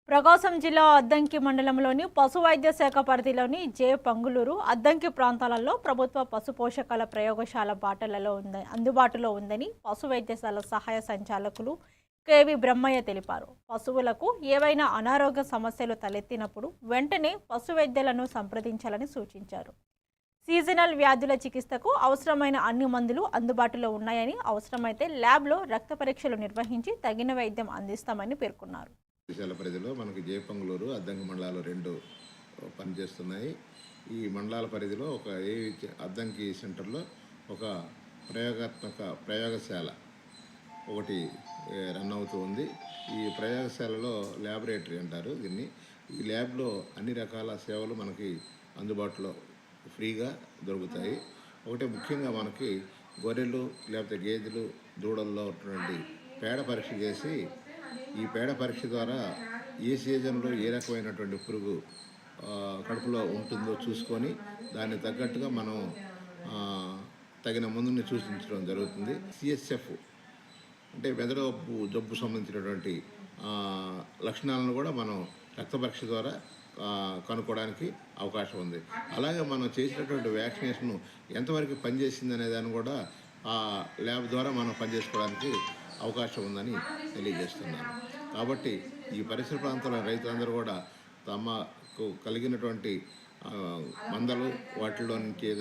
ప్రకాశం జిల్లా అద్దంకి మండలంలోని పశు వైద్య శాఖ పరిధిలోని పంగులూరు అద్దంకి ప్రాంతాలలో ప్రభుత్వ పశు పోషకాల ప్రయోగశాల అందుబాటులో ఉందని పశు వైద్యశాల సహాయ సంచాలకులు కేవి బ్రహ్మయ్య తెలిపారు. పశువులకు ఏవైనా అనారోగ్య సమస్యలు తలెత్తినప్పుడు వెంటనే పశు వైద్యులను సంప్రదించాలని సూచించారు. సీజనల్ వ్యాధుల చికిత్సకు అవసరమైన అన్ని మందులు అందుబాటులో ఉన్నాయని, అవసరమైతే ల్యాబ్లో రక్త పరీక్షలు నిర్వహించి తగిన వైద్యం అందిస్తామని పేర్కొన్నారు. పరిధిలో మనకి జయపంగులూరు అద్దంకి మండలాలు 2 పనిచేస్తున్నాయి. ఈ మండలాల పరిధిలో ఒక అద్దంకి సెంటర్లో ఒక ప్రయోగశాల ఒకటి రన్ అవుతూ ఉంది. ఈ ప్రయోగశాలలో ల్యాబొరేటరీ అంటారు దీన్ని. ఈ ల్యాబ్లో అన్ని రకాల సేవలు మనకి అందుబాటులో ఫ్రీగా దొరుకుతాయి. ఒకటి ముఖ్యంగా మనకి గొర్రెలు లేకపోతే గేదెలు దూడల్లో ఉన్నటువంటి పేడ పరీక్ష చేసి, ఈ పేడ పరీక్ష ద్వారా ఏ సీజన్లో ఏ రకమైనటువంటి పురుగు కడుపులో ఉంటుందో చూసుకొని దాన్ని తగ్గట్టుగా మనం తగిన మందుని సూచించడం జరుగుతుంది. CSF అంటే మెదడు జబ్బు సంబంధించినటువంటి లక్షణాలను కూడా మనం రక్త పరీక్ష ద్వారా కనుక్కోవడానికి అవకాశం ఉంది. అలాగే మనం చేసినటువంటి వ్యాక్సినేషన్ ఎంతవరకు పనిచేసింది అనే దాన్ని కూడా ఆ ల్యాబ్ ద్వారా మనం పనిచేసుకోవడానికి అవకాశం ఉందని తెలియజేస్తున్నాను. కాబట్టి ఈ పరిసర ప్రాంతాల రైతులందరూ కూడా తమకు కలిగినటువంటి మందలు వాటిలో నుంచి